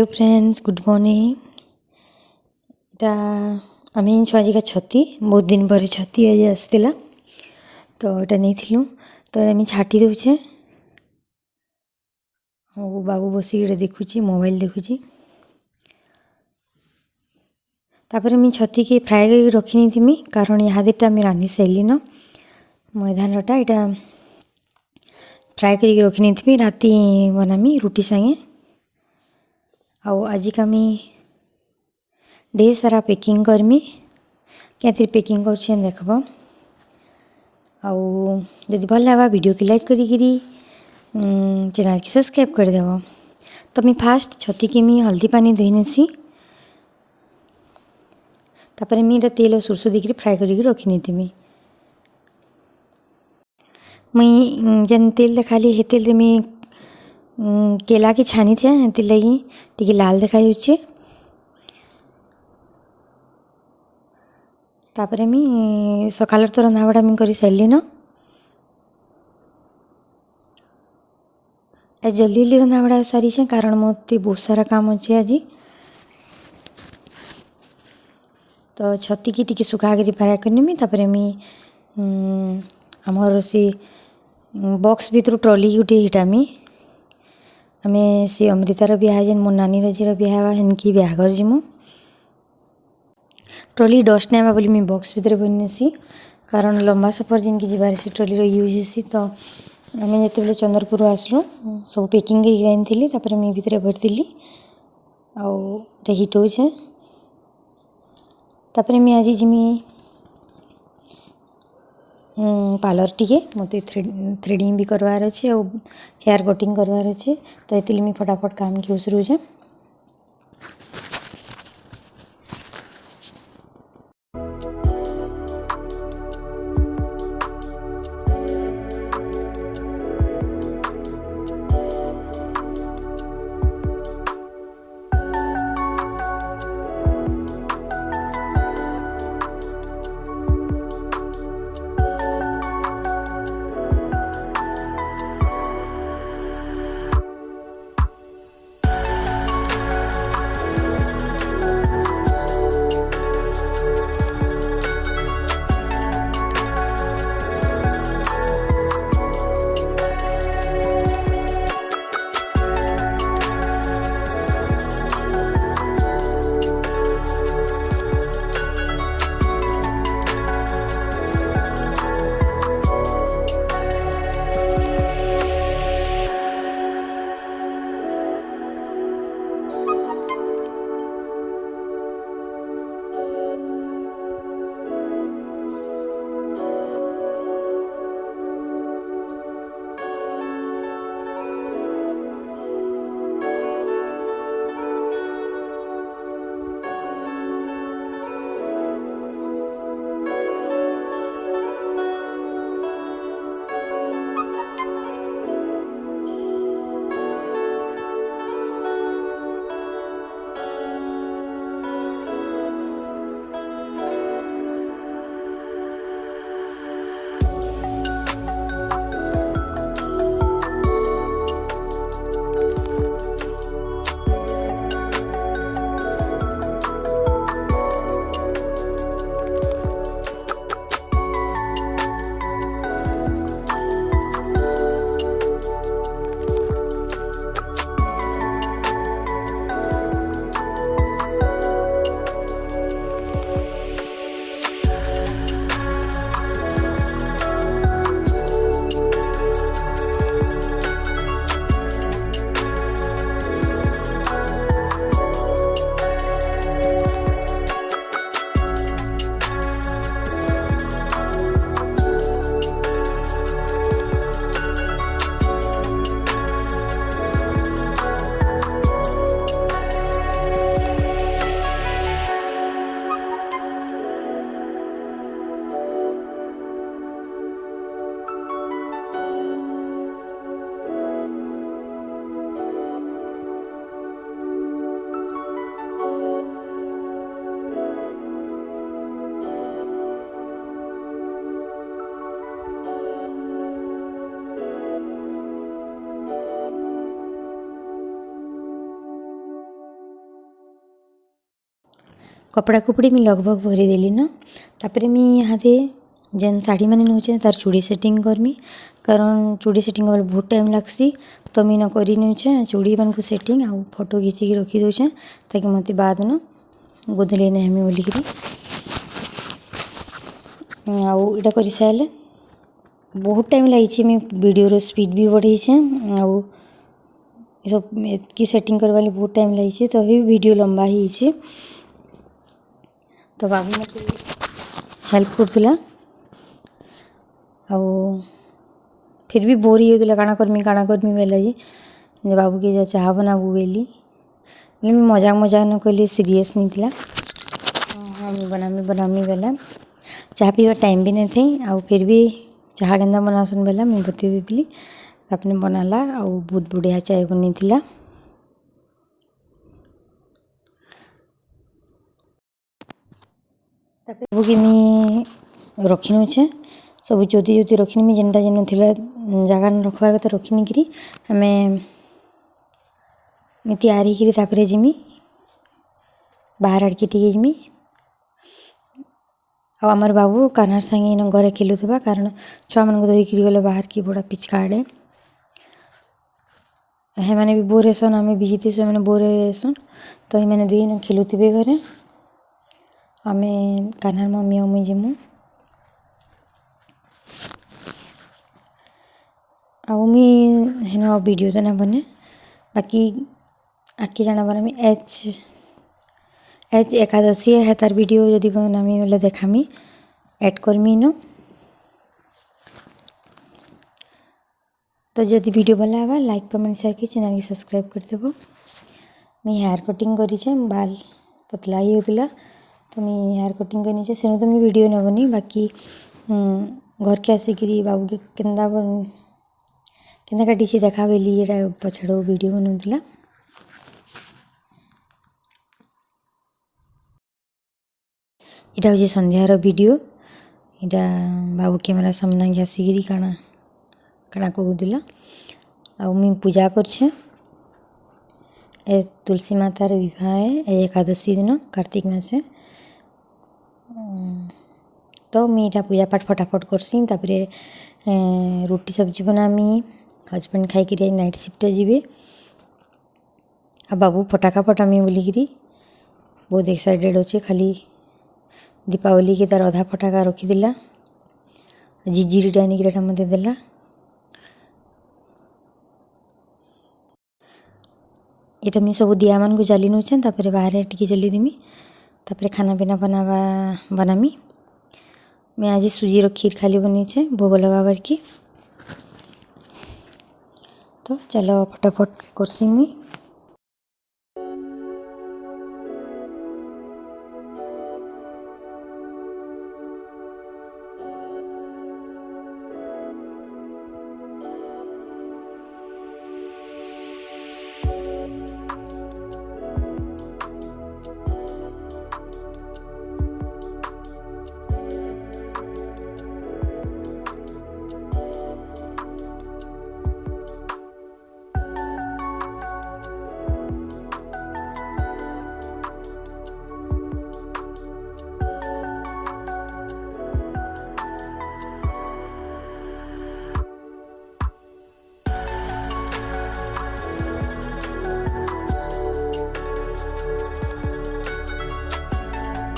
Hello friends, good morning. इटा आम आज का छती बहुत दिन पर छती आज आसला तो यहाँ नहीं तो आम छाटी दौचे। बाबू बसिक देखुची मोबाइल देखुची। तापर मुझे छती के फ्राए कर रखी नहीं थी कारण यहाँ देटा आम रांधि सारे न मैदानटा यहाँ फ्राए कर रखी नहीं थी राति बनामी रुटी सांगे। आज का मी ढेर सारा पैकिंग करमी क्या पैकिंग कर देखब। आदि भल लगा वीडियो की लाइक करी चैनल की सब्सक्राइब करदेव। तो मैं फास्ट छती की मी हल्दी पानी धोई नेसी तापर मी तेल और सुरसो देकर फ्राए कर रखी नहीं थी। मुई जेन तेल देखाली हे तेल में केला के छानी थे हेती लगी टी लाल देखा तापर मी सकाल तो रंधाबड़ा मुझे कर सारे न आज जल्दी जल्दी रंधाबड़ा सारी छे कारण मत बहुत सारा काम अच्छे आज। तो छती की टी सुखा कर फ्राए करनी तापर मी आमर से बॉक्स भर ट्रॉली गोटे हिटामी आम से अमृतार बिहा जेन मो नानी रजीर बिहा हेनकी बिहाघर जीमु ट्रॉली डस्ट नाइबा बोली मुझे बॉक्स भर बनसी कारण लंबा सफर जिनकी जीवार से ट्रॉली यूज हेसी। तो आम जो चंद्रपुर आसलु सब पैकिंग कर तापर मुझे भितर भरदी आउ हिट होचे तापर मुझे आज जिमी पार्लर टी मत थ्रेडिंग भी करवार अच्छे और हेयर कटिंग करवार अच्छे तो ये मुझे फटाफट काम की उसरुचे। कपड़ा कुपड़ी मी लगभग भरी देली न। तापर मी यहाँ जेन साड़ी मैंने नौचे तार चूड़ी सेटिंग करमी, कारण चूड़ी सेटिंग वाले बहुत टाइम लगसी। तो मी न करी नौचे चूड़ी मान को सेटिंग आउ फोटो खींचिकी रखी दूचे ताकि मत बाद न गोधली नहीं बोलिकी। आउ इटा कर सारे बहुत टाइम लगी मैं वीडियो स्पीड भी बढ़े आउ सब की सेटिंग करवा बहुत टाइम लगी तो अभी वीडियो लंबा ही। तो बाबू मत हेल्प करथुला आउ फिर भी बोर ही होता काଣା करमी बेला जे बाबू के जा चाह बनाबू बेली मैं मजाक मजाक न कहली सीरियस नहीं थिला। हाँ मैं बनामी बेला चाह पीवा टाइम भी नहीं थी आउ फिर भी चाह केन्दा बनासन बेला मैं बता देती अपने बनाला आउ बहुत बढ़िया चाय बनी थिला। सब कि मैं रखी नौचे सब जोती जोती रखनी मी जेनटा जेन थिला जगह न रखबार कथा रखनी करी हमें तैयारी करी तापरे जिमी बाहर आड़के टिके जिमी। आ आमर बाबू कान्हार संगे इन घरे खेलुवा कारण छुआ मान धरिकी गले बाहर की बड़ा पिचका आड़े हे मैंने भी बोर हेसन आम भी जीती मैंने बोर हेसन तो ही मैंने दुई खेलुवे घरे आम कान्हार मम्मी और मुझे जिमु आउ मुई हेन वीडियो तो ना बने बाकी आखि जाना बनामी एच एकादशी है तार वीडियो जदि बनामी बोले देखामी ऐड करमी न। तो जदि वीडियो भल लगा लाइक कमेंट शेयर की चैनल की सब्सक्राइब कर देव। मैं हेयर कटिंग करी बाल पतला ही होता तो मैं हेयर कटिंग करनी से तो मैं वीडियो न बनी बाकी घर के आसिकी बाबू के केन्दा काटी देखा बेली ये पछाड़ वीडियो बनाऊला। इटा हूँ संध्यार वीडियो इटा बाबू कैमेरा सामना के आसिकी काଣା काଣା कहूला आउ मैं पूजा करछे ए तुलसी मातार विवाह है एकादशी दिन कार्तिक मासे तो मैं इटा पूजा पाठ फटाफट करसी तापरे रोटी सब्जी बनामी हजबैंड खाई नाइट शिफ्ट जीवे आ बाबू फटाका फटामी बोलिकी बहुत एक्साइटेड अच्छे खाली दीपावली के तार अधा फटाका रखीदेला जिजिरीटा आनिकी मत देला। ये मैं सब दिया मान को जली नौचे तापर बाहर टिके जली देमी तापर खाना पीना बनामी। मैं आज सुजी खीर खाली बनीचे भोग लगाबार की तो चलो फटाफट करसी मुई।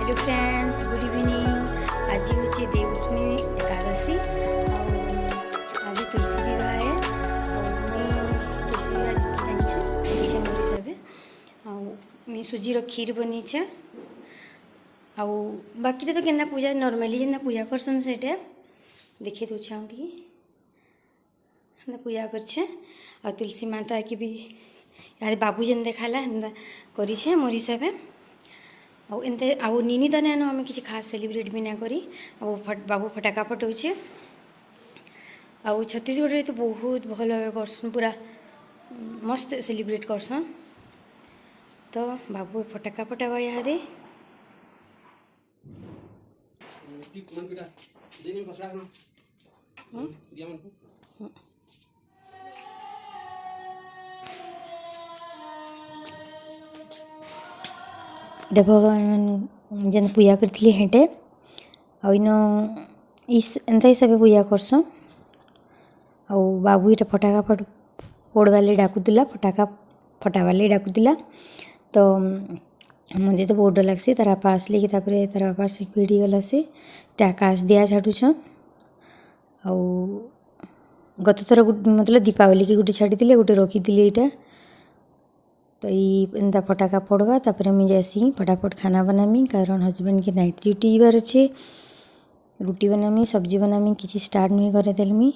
हेलो फ्रेंड्स गुड इवनिंग आज हूँ देवउठनी एकादशी आज तुलसी विवाह है तुलसी विवाह जानी मोर हिसाब से सुजी खीर बनीचे आउ बाकी तो केना पूजा नॉर्मली जेना पूजा करसन से देखे दूचे पूजा करछे आ तुलसी माता की भी यार बाबू जेन देखाला हेन्दा करी मोर हिसाब से आउ एनते आउ निनी तो नाइन आम कि खास सेलिब्रेट भी ना करी बाबू फटाका फटाऊे आउ छत्तीसगढ़ तो बहुत भल भाव करसन पूरा मस्त सेलिब्रेट करसन तो बाबू फटाका फटावा यहाँ इटा भगवान जेन पूजा करथिली हेटे आइन एंता हिसाब पूजा करसन। आ बाबू इटा फटाका फोड़वा लगी डाकुला, फटाका फटावा लगी डाकुला। तो मते तो बहुत डर लगसी। तार बापा आसले कि तार बापा से भिड़ी गला से आकाश दिया छाड़ुछन। आ गत थर मतलब दीपावली की गोटे छाड़ी गोटे रखी यहाँ। तो एंता फटाका फोड़वा तापर मुझे जैसी फटाफट खाना बनामी कारण हजबैंड के नाइट ड्यूटी जीवार अच्छे। रुटी बनामी, सब्जी बनामी, किसी स्टार्ट नुहे करे देलमी।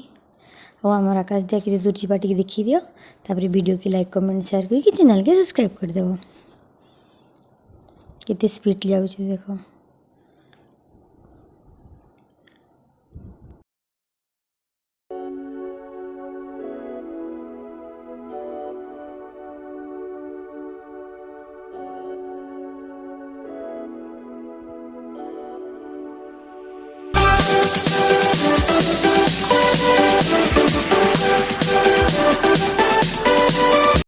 और आमर आकाश दिया कि दूर जीवा टी देखी दियो। तापर वीडियो की लाइक कमेंट शेयर करके चैनल के सब्सक्राइब कर देव। कितने स्पीड जाऊँ देखो।